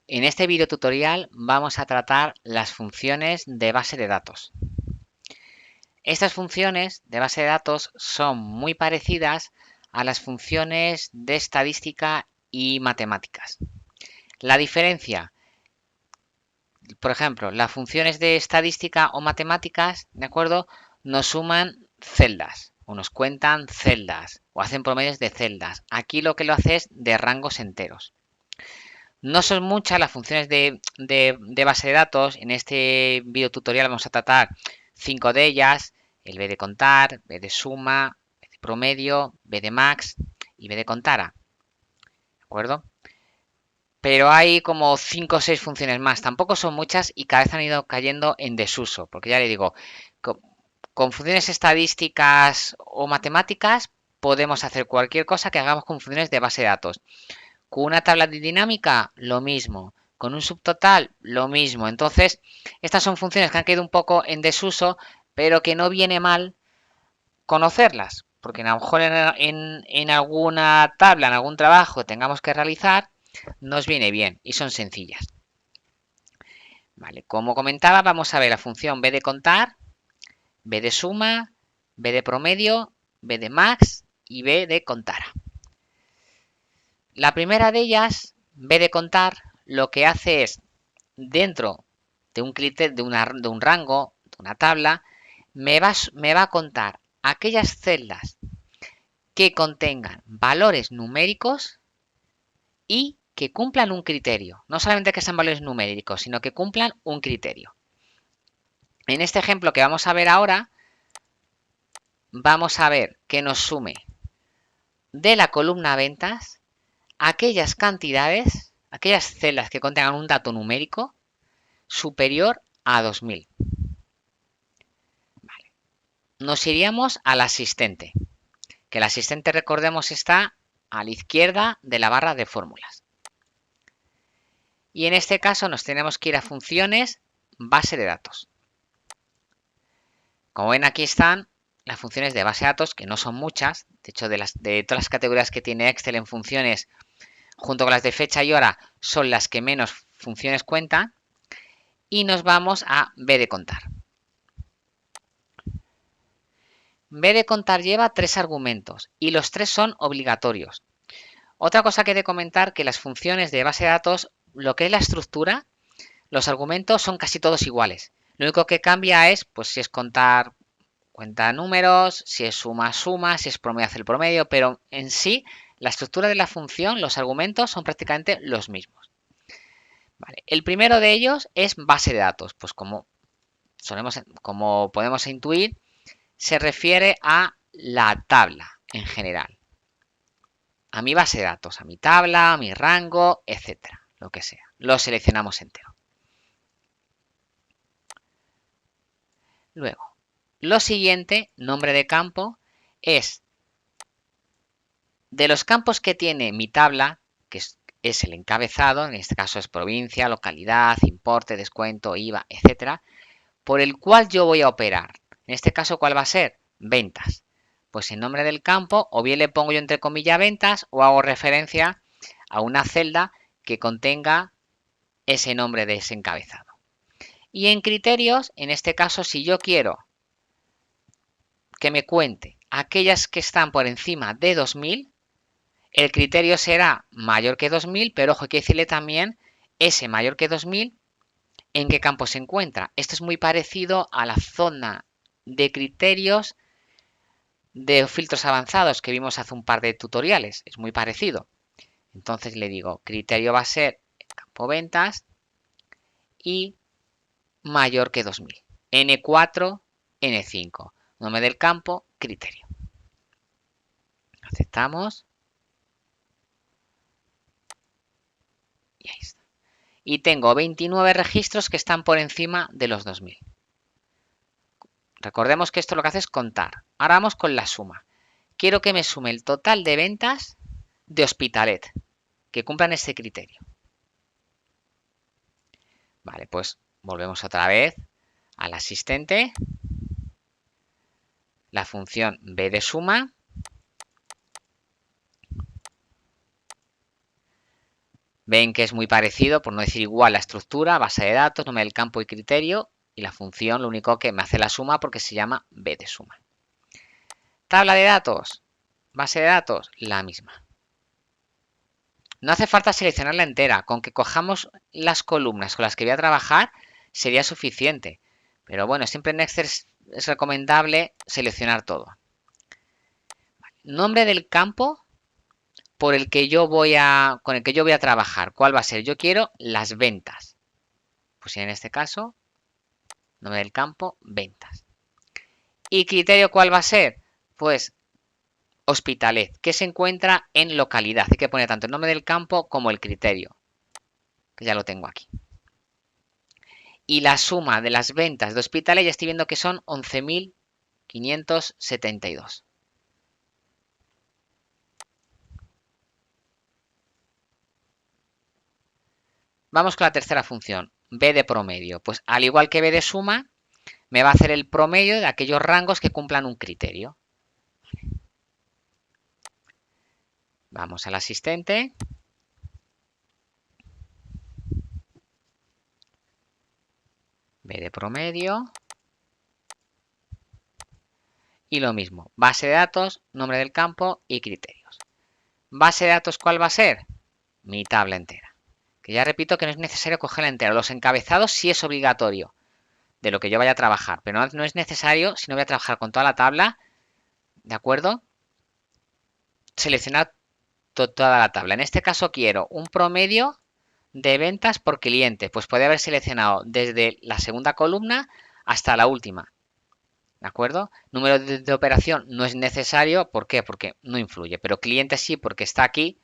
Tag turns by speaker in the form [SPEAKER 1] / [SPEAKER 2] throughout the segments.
[SPEAKER 1] En este video tutorial vamos a tratar las funciones de base de datos. Estas funciones de base de datos son muy parecidas a las funciones de estadística y matemáticas. La diferencia, por ejemplo, las funciones de estadística o matemáticas, ¿de acuerdo? Nos suman celdas o nos cuentan celdas o hacen promedios de celdas. Aquí lo que lo hace es de rangos enteros. No son muchas las funciones de base de datos. En este video tutorial vamos a tratar 5 de ellas: el b de contar, b de suma, b de promedio, b de max y b de contara. ¿De acuerdo? Pero hay como 5 o 6 funciones más. Tampoco son muchas y cada vez han ido cayendo en desuso. Porque ya le digo, con funciones estadísticas o matemáticas podemos hacer cualquier cosa que hagamos con funciones de base de datos. Con una tabla de dinámica, lo mismo. Con un subtotal, lo mismo. Entonces, estas son funciones que han quedado un poco en desuso, pero que no viene mal conocerlas. Porque a lo mejor en alguna tabla, en algún trabajo que tengamos que realizar, nos viene bien y son sencillas. Vale, como comentaba, vamos a ver la función b de contar, b de suma, b de promedio, b de max y b de contara. La primera de ellas, b de contar, lo que hace es, dentro de un criterio, de un rango, de una tabla, me va a contar aquellas celdas que contengan valores numéricos y que cumplan un criterio. No solamente que sean valores numéricos, sino que cumplan un criterio. En este ejemplo que vamos a ver ahora, vamos a ver que nos sume de la columna ventas aquellas cantidades, aquellas celdas que contengan un dato numérico superior a 2000. Vale. Nos iríamos al asistente, que el asistente, recordemos, está a la izquierda de la barra de fórmulas. Y en este caso nos tenemos que ir a funciones, base de datos. Como ven, aquí están las funciones de base de datos, que no son muchas. De hecho, de todas las categorías que tiene Excel en funciones, junto con las de fecha y hora, son las que menos funciones cuentan. Y nos vamos a B de contar. B de contar lleva 3 argumentos y los 3 son obligatorios. Otra cosa que he de comentar, que las funciones de base de datos, lo que es la estructura, los argumentos son casi todos iguales. Lo único que cambia es, pues, si es contar, cuenta números, si es suma, suma, si es promedio, hace el promedio, pero en sí, la estructura de la función, los argumentos son prácticamente los mismos. Vale. El primero de ellos es base de datos. Pues como podemos intuir, se refiere a la tabla en general. A mi base de datos, a mi tabla, a mi rango, etcétera, lo que sea. Lo seleccionamos entero. Luego, lo siguiente, nombre de campo, es de los campos que tiene mi tabla, que es el encabezado, en este caso es provincia, localidad, importe, descuento, IVA, etcétera, por el cual yo voy a operar. En este caso, ¿cuál va a ser? Ventas. Pues el nombre del campo, o bien le pongo yo entre comillas ventas, o hago referencia a una celda que contenga ese nombre de ese encabezado. Y en criterios, en este caso, si yo quiero que me cuente aquellas que están por encima de 2000, el criterio será mayor que 2000, pero ojo, hay que decirle también ese mayor que 2000 en qué campo se encuentra. Esto es muy parecido a la zona de criterios de filtros avanzados que vimos hace un par de tutoriales. Es muy parecido. Entonces le digo, criterio va a ser el campo ventas y mayor que 2000. N4, N5. Nombre del campo, criterio. Aceptamos. Y ahí está. Y tengo 29 registros que están por encima de los 2000. Recordemos que esto lo que hace es contar. Ahora vamos con la suma. Quiero que me sume el total de ventas de Hospitalet que cumplan este criterio. Vale, pues volvemos otra vez al asistente, la función b de suma, Ven que es muy parecido, por no decir igual, la estructura, base de datos, nombre del campo y criterio, y la función lo único que me hace la suma porque se llama b de suma. Tabla de datos, base de datos, la misma. No hace falta seleccionarla entera, con que cojamos las columnas con las que voy a trabajar sería suficiente. Pero bueno, siempre en Excel es recomendable seleccionar todo. Nombre del campo con el que yo voy a trabajar. ¿Cuál va a ser? Yo quiero las ventas. Pues en este caso, nombre del campo, ventas. ¿Y criterio cuál va a ser? Pues Hospitalet, que se encuentra en localidad. Hay que poner tanto el nombre del campo como el criterio, que ya lo tengo aquí. Y la suma de las ventas de Hospitalet ya estoy viendo que son 11.572. Vamos con la tercera función, b de promedio. Pues al igual que b de suma, me va a hacer el promedio de aquellos rangos que cumplan un criterio. Vamos al asistente. B de promedio. Y lo mismo, base de datos, nombre del campo y criterios. Base de datos, ¿cuál va a ser? Mi tabla entera. Que ya repito que no es necesario cogerla entera. Los encabezados sí es obligatorio de lo que yo vaya a trabajar, pero no es necesario si no voy a trabajar con toda la tabla, ¿de acuerdo? Seleccionar toda la tabla. En este caso quiero un promedio de ventas por cliente. Pues puede haber seleccionado desde la segunda columna hasta la última. ¿De acuerdo? Número de operación no es necesario. ¿Por qué? Porque no influye. Pero cliente sí porque está aquí.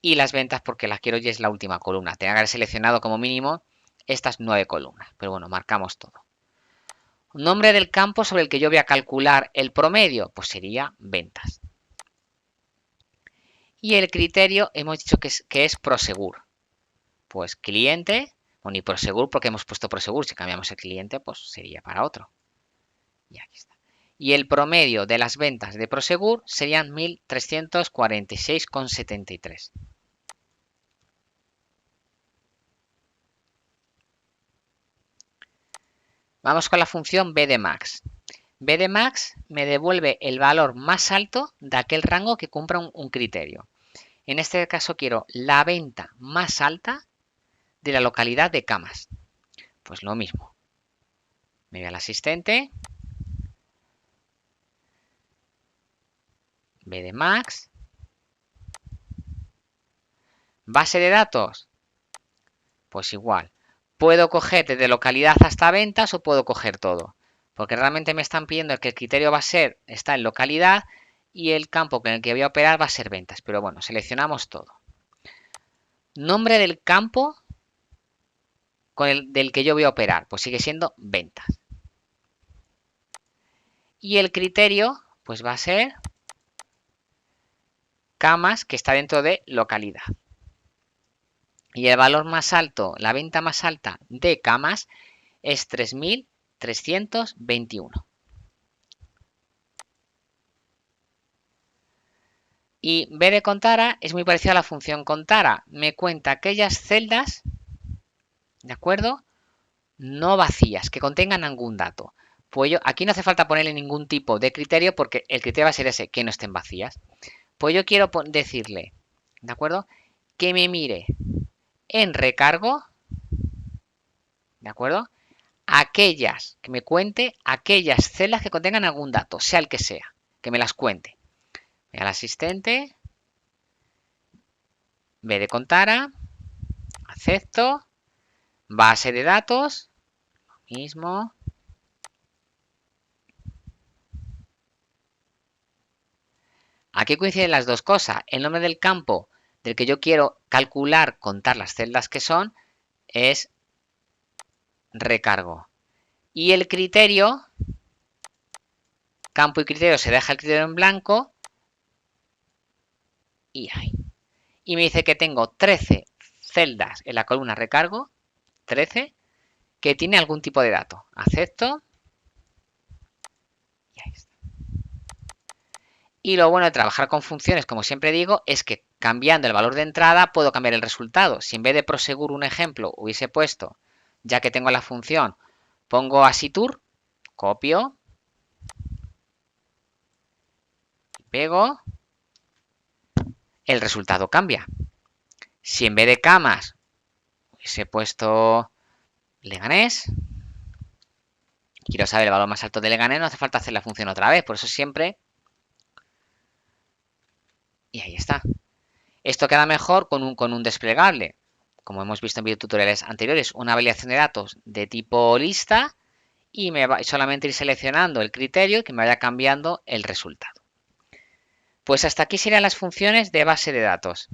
[SPEAKER 1] Y las ventas porque las quiero y es la última columna. Tengo que haber seleccionado como mínimo estas 9 columnas. Pero bueno, marcamos todo. Nombre del campo sobre el que yo voy a calcular el promedio. Pues sería ventas. Y el criterio hemos dicho que es Prosegur. Pues cliente, o ni Prosegur porque hemos puesto Prosegur. Si cambiamos el cliente, pues sería para otro. Y aquí está. Y el promedio de las ventas de Prosegur serían 1.346,73. Vamos con la función BDMax. BDMax me devuelve el valor más alto de aquel rango que cumpla un criterio. En este caso quiero la venta más alta de la localidad de Camas. Pues lo mismo. Me voy al asistente. BDMax. Base de datos. Pues igual. Puedo coger desde localidad hasta ventas o puedo coger todo. Porque realmente me están pidiendo que el criterio va a ser, está en localidad y el campo en el que voy a operar va a ser ventas. Pero bueno, seleccionamos todo. Nombre del campo del que yo voy a operar, pues sigue siendo ventas. Y el criterio, pues va a ser Camas, que está dentro de localidad. Y el valor más alto, la venta más alta de Camas es 3.321. Y B de contara es muy parecido a la función contara. Me cuenta aquellas celdas, ¿de acuerdo? No vacías, que contengan algún dato. Pues aquí no hace falta ponerle ningún tipo de criterio porque el criterio va a ser ese, que no estén vacías. Pues yo quiero decirle, ¿de acuerdo? Que me mire en recargo, ¿de acuerdo? Aquellas, que me cuente aquellas celdas que contengan algún dato, sea el que sea, que me las cuente. Voy al asistente, B de contara, acepto, base de datos, lo mismo. Aquí coinciden las dos cosas. El nombre del campo del que yo quiero calcular, contar las celdas que son, es recargo. Y el criterio, campo y criterio, se deja el criterio en blanco y ahí. Y me dice que tengo 13 celdas en la columna recargo, 13, que tiene algún tipo de dato. Acepto. Y ahí está. Y lo bueno de trabajar con funciones, como siempre digo, es que cambiando el valor de entrada puedo cambiar el resultado. Si en vez de Prosegur un ejemplo hubiese puesto, ya que tengo la función, pongo Asitur, copio, pego, el resultado cambia. Si en vez de camas hubiese puesto Leganés, quiero saber el valor más alto de Leganés, no hace falta hacer la función otra vez, por eso siempre... Y ahí está. Esto queda mejor con un desplegable, como hemos visto en videotutoriales anteriores, una validación de datos de tipo lista y me va solamente ir seleccionando el criterio y que me vaya cambiando el resultado. Pues hasta aquí serían las funciones de base de datos.